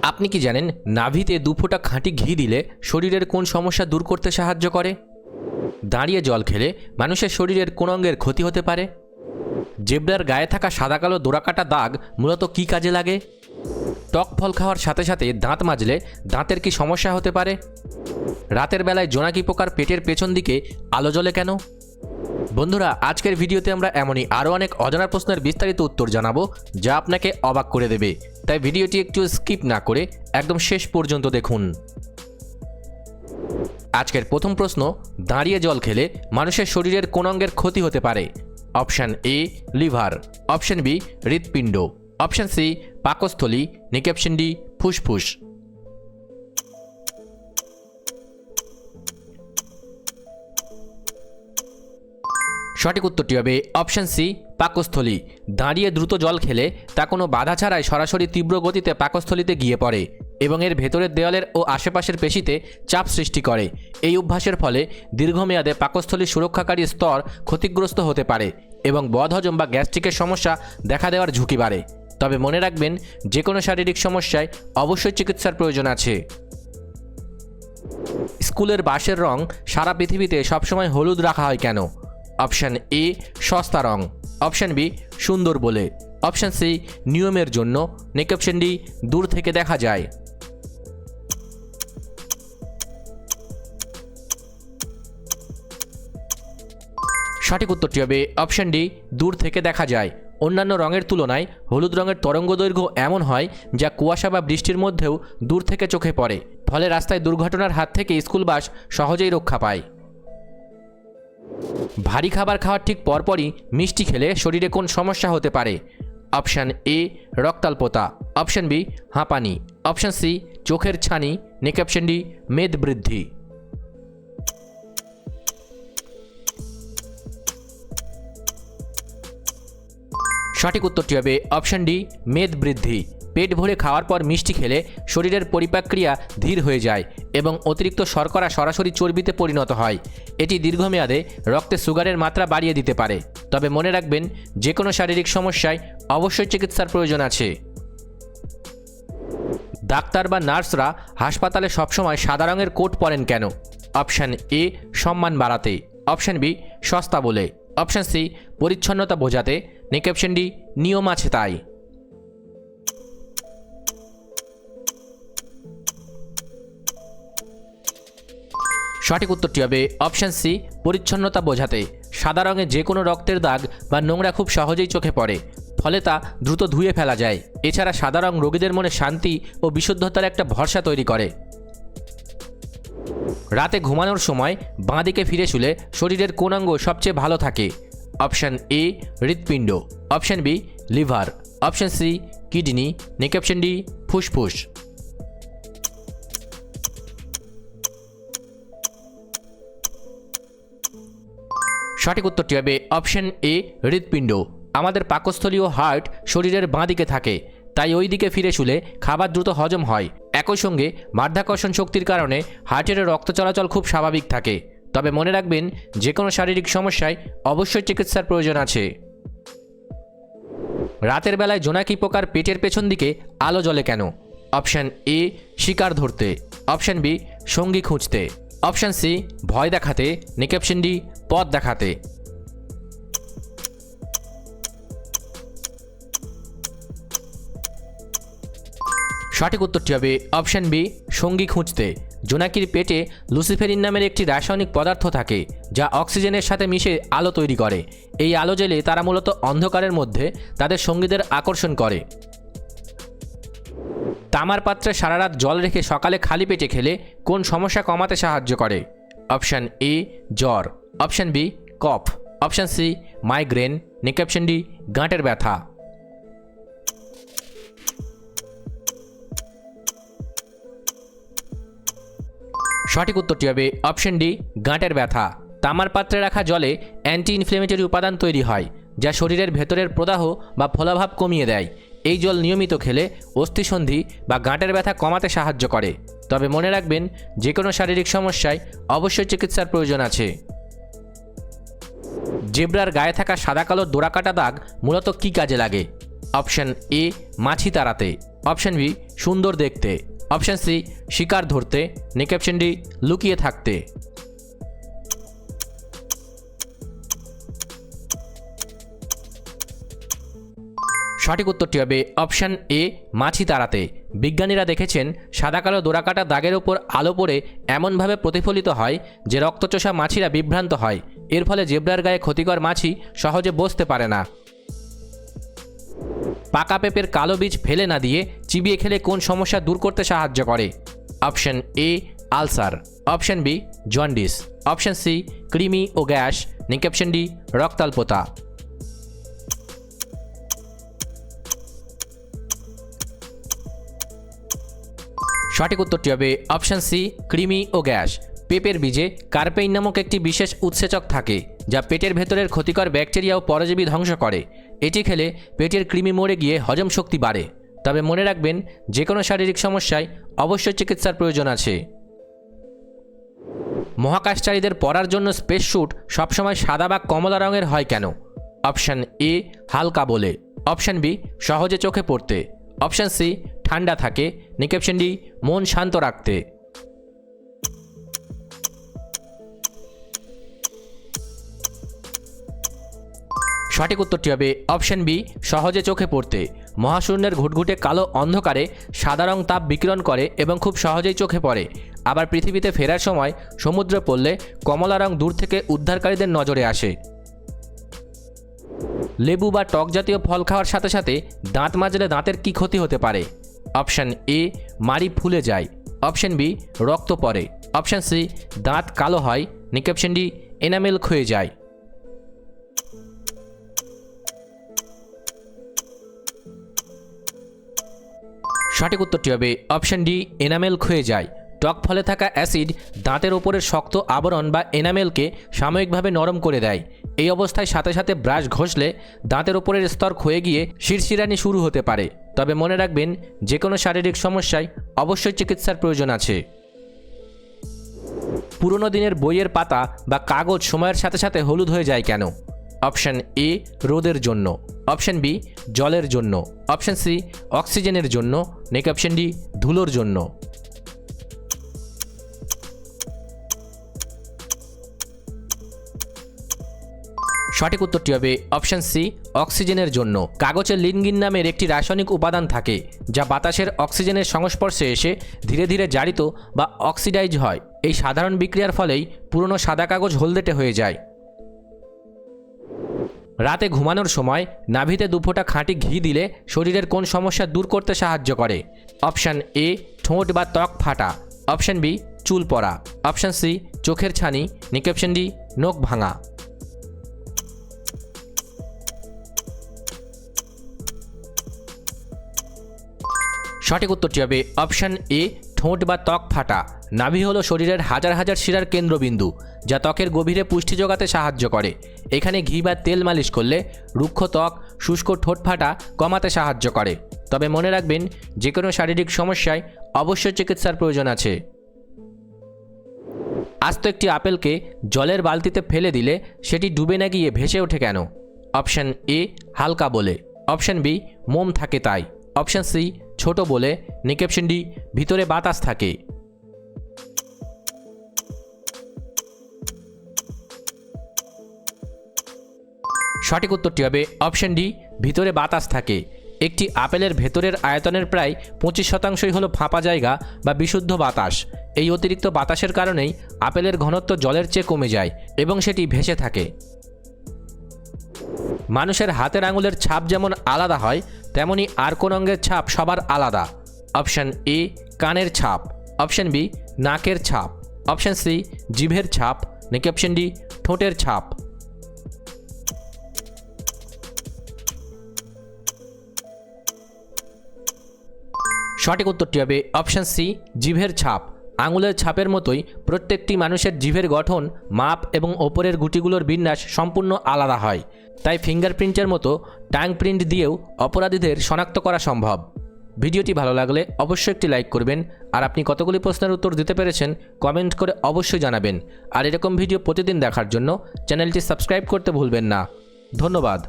আপনি কি জানেন নাভিতে 2 ফোঁটা খাঁটি ঘি দিলে শরীরের কোন সমস্যা দূর করতে সাহায্য করে? দাঁড়িয়ে জল খেলে মানুষের শরীরের কোন অঙ্গের ক্ষতি হতে পারে? জেব্রার গায়ে থাকা সাদা কালো ডোরাকাটা দাগ মূলত কী কাজে লাগে? টক ফল খাওয়ার সাথে সাথে দাঁত মাজলে দাঁতের কি সমস্যা হতে পারে? রাতের বেলায় জোনাকি পোকার পেটের পেছন দিকে আলো জ্বলে কেন? বন্ধুরা, আজকের ভিডিওতে আমরা এমনই আরও অনেক অজানা প্রশ্নের বিস্তারিত উত্তর জানাবো যা আপনাকে অবাক করে দেবে। তাই ভিডিওটি একটু স্কিপ না করে একদম শেষ পর্যন্ত দেখুন। আজকের প্রথম প্রশ্ন, দাঁড়িয়ে জল খেলে মানুষের শরীরের কোন অঙ্গের ক্ষতি হতে পারে? Option A liver, option B হৃৎপিণ্ড, অপশান সি পাকস্থলী, নাকি অপশান ডি ফুসফুস। সঠিক উত্তরটি হবে অপশান সি পাকস্থলী। দাঁড়িয়ে দ্রুত জল খেলে তা কোনো বাধা ছাড়াই সরাসরি তীব্র গতিতে পাকস্থলীতে গিয়ে পড়ে এবং এর ভেতরের দেওয়ালের ও আশেপাশের পেশিতে চাপ সৃষ্টি করে। এই অভ্যাসের ফলে দীর্ঘমেয়াদে পাকস্থলীর সুরক্ষাকারী স্তর ক্ষতিগ্রস্ত হতে পারে এবং বদহজম বা গ্যাস্ট্রিকের সমস্যা দেখা দেওয়ার ঝুঁকি বাড়ে। তবে মনে রাখবেন, যে কোনো শারীরিক সমস্যায় অবশ্যই চিকিৎসার প্রয়োজন আছে। স্কুলের বাসের রং সারা পৃথিবীতে সবসময় হলুদ রাখা হয় কেন? অপশান এ সস্তা রং, অপশান বি সুন্দর বলে, অপশান সি নিয়মের জন্য, নাকি অপশান ডি দূর থেকে দেখা যায়। সঠিক উত্তরটি হবে অপশান ডি দূর থেকে দেখা যায়। অন্যান্য রঙের তুলনায় হলুদ রঙের তরঙ্গ দৈর্ঘ্য এমন হয় যা কুয়াশা বা বৃষ্টির মধ্যেও দূর থেকে চোখে পড়ে, ফলে রাস্তায় দুর্ঘটনার হাত থেকে স্কুল বাস সহজেই রক্ষা পায়। ভারী খাবার খাওয়ার ঠিক পরপরই মিষ্টি খেলে শরীরে কোন সমস্যা হতে পারে? অপশান এ রক্তাল্পতা, অপশান বি হাঁপানি, অপশান সি চোখের ছানি, নাকি অপশান ডি মেদ বৃদ্ধি। সঠিক উত্তরটি হবে অপশান ডি মেদ বৃদ্ধি। পেট ভরে খাওয়ার পর মিষ্টি খেলে শরীরের পরিপাক্রিয়া ধীর হয়ে যায় এবং অতিরিক্ত শর্করা সরাসরি চর্বিতে পরিণত হয়। এটি দীর্ঘমেয়াদে রক্তে সুগারের মাত্রা বাড়িয়ে দিতে পারে। তবে মনে রাখবেন, যে কোনো শারীরিক সমস্যায় অবশ্যই চিকিৎসার প্রয়োজন আছে। ডাক্তার বা নার্সরা হাসপাতালে সবসময় সাদা রঙের কোট পরেন কেন? অপশান এ সম্মান বাড়াতে, অপশান বি সস্তা বলে, অপশান সি পরিচ্ছন্নতা বোঝাতে, নাকি অপশান ডি নিয়ম আছে তাই। সঠিক উত্তরটি হবে অপশান সি পরিচ্ছন্নতা বোঝাতে। সাদা রঙে যে কোনো রক্তের দাগ বা নোংরা খুব সহজেই চোখে পড়ে, ফলে তা দ্রুত ধুয়ে ফেলা যায়। এছাড়া সাদা রং রোগীদের মনে শান্তি ও বিশুদ্ধতার একটা ভরসা তৈরি করে। রাতে ঘুমানোর সময় বাঁ দিকে ফিরে শুলে শরীরের কোন অঙ্গ সবচেয়ে ভালো থাকে? অপশান এ হৃৎপিণ্ড, option B liver, option C kidney, নাকি অপশান ডি ফুসফুস। সঠিক উত্তরটি হবে অপশান এ হৃৎপিণ্ড। আমাদের পাকস্থলী ও হার্ট শরীরের বাঁ দিকে থাকে, তাই ওই দিকে ফিরে শুলে খাবার দ্রুত হজম হয়। একই সঙ্গে মাধ্যাকর্ষণ শক্তির কারণে হার্টের রক্ত চলাচল খুব স্বাভাবিক থাকে। তবে মনে রাখবেন, যে কোনো শারীরিক সমস্যায় অবশ্যই চিকিৎসার প্রয়োজন আছে। রাতের বেলায় জোনাকি পোকার পেটের পেছন দিকে আলো জ্বলে কেন? অপশান এ শিকার ধরতে, অপশান বি সঙ্গী খুঁজতে, অপশান সি ভয় দেখাতে, নাকি অপশান ডি পথ দেখাতে। সঠিক উত্তরটি হবে অপশান বি সঙ্গী খুঁজতে। জোনাকির পেটে লুসিফেরিন নামের একটি রাসায়নিক পদার্থ থাকে যা অক্সিজেনের সাথে মিশে আলো তৈরি করে। এই আলো জ্বেলে তারা মূলত অন্ধকারের মধ্যে তাদের সঙ্গীদের আকর্ষণ করে। তামার পাত্রে সারা রাত জল রেখে সকালে খালি পেটে খেলে কোন সমস্যা কমাতে সাহায্য করে? অপশান এ জ্বর, অপশান বি কফ, অপশান সি মাইগ্রেন, নাকি অপশান ডি গাঁটের ব্যথা। সঠিক উত্তরটি হবে অপশান ডি গাঁটের ব্যথা। তামার পাত্রে রাখা জলে অ্যান্টি ইনফ্লেমেটরি উপাদান তৈরি হয় যা শরীরের ভেতরের প্রদাহ বা ফোলাভাব কমিয়ে দেয়। এই জল নিয়মিত খেলে অস্থিসন্ধি বা গাঁটের ব্যথা কমাতে সাহায্য করে। তবে মনে রাখবেন, যে কোনো শারীরিক সমস্যায় অবশ্যই চিকিৎসার প্রয়োজন আছে। জেব্রার গায়ে থাকা সাদা কালো ডোরাকাটা দাগ মূলত কী কাজে লাগে? অপশান এ মাছি তাড়াতে, অপশন বি সুন্দর দেখতে, অপশন সি শিকার ধরতে, নাকি অপশন ডি লুকিয়ে থাকতে। সঠিক উত্তরটি হবে অপশন এ মাছি তাড়াতে। বিজ্ঞানীরা দেখেছেন সাদা কালো ডোরাকাটা দাগের ওপর আলো পড়ে এমনভাবে প্রতিফলিত হয় যে রক্তচোষা মাছিরা বিভ্রান্ত হয়। এর ফলে জেব্রার গায়ে ক্ষতিকর মাছি সহজে বসতে পারে না। পাকা পেঁপের কালো বীজ ফেলে না দিয়ে চিবিয়ে খেলে কোন সমস্যা দূর করতে সাহায্য করে? Option A ulcer, option B jaundice, option C কৃমি ও গ্যাস, নাকি অপশন ডি রক্তাল্পতা। সঠিক উত্তরটি হবে অপশন সি কৃমি ও গ্যাস। পেঁপের বীজে কার্পেইন নামক একটি বিশেষ উৎসেচক থাকে যা পেটের ভেতরের ক্ষতিকর ব্যাকটেরিয়া ও পরজীবী ধ্বংস করে। এটি খেলে পেটের কৃমি মরে গিয়ে হজম শক্তি বাড়ে। তবে মনে রাখবেন, যে কোনো শারীরিক সমস্যায় অবশ্যই চিকিৎসার প্রয়োজন আছে। মহাকাশচারীদের পরার জন্য স্পেস স্যুট সবসময় সাদা বা কমলা রঙের হয় কেন? অপশন এ হালকা বলে, অপশন বি সহজে চোখে পড়তে, অপশন সি ঠান্ডা থাকে, নাকি অপশন ডি মন শান্ত রাখতে। সঠিক উত্তরটি হবে অপশন বি সহজে চোখে পড়তে। মহাশূন্যের ঘুটঘুটে কালো অন্ধকারে সাদা রং তাপ বিকিরণ করে এবং খুব সহজেই চোখে পড়ে। আবার পৃথিবীতে ফেরার সময় সমুদ্রে পড়লে কমলা রং দূর থেকে উদ্ধারকারীদের নজরে আসে। লেবু বা টক জাতীয় ফল খাওয়ার সাথে সাথে দাঁত মাজলে দাঁতের কী ক্ষতি হতে পারে? অপশন এ মাড়ি ফুলে যায়, অপশন বি রক্ত পড়ে, অপশন সি দাঁত কালো হয়, নাকি অপশন ডি এনামেল ক্ষয়ে যায়। সঠিক উত্তরটি হবে অপশন ডি এনামেল ক্ষয়ে যায়। টক ফলে থাকা অ্যাসিড দাঁতের ওপরের শক্ত আবরণ বা এনামেলকে সাময়িকভাবে নরম করে দেয়। এই অবস্থায় সাথে সাথে ব্রাশ ঘষলে দাঁতের ওপরের স্তর ক্ষয়ে গিয়ে শিরশিরানি শুরু হতে পারে। তবে মনে রাখবেন, যে কোনো শারীরিক সমস্যায় অবশ্যই চিকিৎসার প্রয়োজন আছে। পুরনো দিনের বইয়ের পাতা বা কাগজ সময়ের সাথে সাথে হলুদ হয়ে যায় কেন? অপশন এ রোদের জন্য, অপশন বি জলের জন্য, অপশন সি অক্সিজেনের জন্য, নাকি অপশন ডি ধুলোর জন্য। সঠিক উত্তরটি হবে অপশন সি অক্সিজেনের জন্য। কাগজে লিনগিন নামের একটি রাসায়নিক উপাদান থাকে যা বাতাসের অক্সিজেনের সংস্পর্শে এসে ধীরে ধীরে জারিত বা অক্সিডাইজ হয়। এই সাধারণ বিক্রিয়ার ফলেই পুরনো সাদা কাগজ হলদেটে হয়ে যায়। রাতে ঘুমানোর সময় নাভিতে দুফোঁটা খাঁটি ঘি দিলে শরীরের কোন সমস্যা দূর করতে সাহায্য করে? অপশন এ ঠোঁট বা ত্বক ফাটা, অপশন বি চুল পড়া, অপশন সি চোখের ছানি, নাকি অপশন ডি নখ ভাঙা। সঠিক উত্তরটি হবে অপশন এ ঠোঁট বা ত্বক ফাটা। নাভি হলো শরীরের হাজার হাজার শিরার কেন্দ্রবিন্দু যা ত্বকের গভীরে পুষ্টি যোগাতে সাহায্য করে। এখানে ঘি বা তেল মালিশ করলে রুক্ষ ত্বক, শুষ্ক ঠোঁট ফাটা কমাতে সাহায্য করে। তবে মনে রাখবেন, যে কোনো শারীরিক সমস্যায় অবশ্যই চিকিৎসার প্রয়োজন আছে। আস্ত একটি আপেলকে জলের বালতিতে ফেলে দিলে সেটি ডুবে না গিয়ে ভেসে ওঠে কেন? অপশন এ হালকা বলে, অপশন বি মোম থাকে তাই, অপশন সি ছোট বলে, নাকি অপশন ডি ভিতরে বাতাস থাকে। সঠিক উত্তরটি হবে অপশন ডি ভিতরে বাতাস থাকে। একটি আপেলের ভেতরের আয়তনের প্রায় 25% হলো ফাঁপা জায়গা বা বিশুদ্ধ বাতাস। এই অতিরিক্ত বাতাসের কারণেই আপেলের ঘনত্ব জলের চেয়ে কমে যায় এবং সেটি ভেসে থাকে। মানুষের হাতের আঙুলের ছাপ যেমন আলাদা হয়, তেমনি আর কোন অঙ্গের ছাপ সবার আলাদা? অপশন এ কানের ছাপ, অপশন বি নাকের ছাপ, অপশন সি জিভের ছাপ, নাকি অপশন ডি ঠোঁটের ছাপ। সঠিক উত্তরটি হবে অপশন সি জিভের ছাপ। আঙুলের ছাপের মতোই প্রত্যেকটি মানুষের জিভের গঠন, মাপ এবং ওপরের গুটিগুলোর বিন্যাস সম্পূর্ণ আলাদা হয়। তাই ফিঙ্গারপ্রিন্টের মতো টাং প্রিন্ট দিয়েও অপরাধীদের শনাক্ত করা সম্ভব। ভিডিওটি ভালো লাগলে অবশ্যই একটি লাইক করবেন। আর আপনি কতগুলি প্রশ্নের উত্তর দিতে পেরেছেন কমেন্ট করে অবশ্যই জানাবেন। আর এরকম ভিডিও প্রতিদিন দেখার জন্য চ্যানেলটি সাবস্ক্রাইব করতে ভুলবেন না। ধন্যবাদ।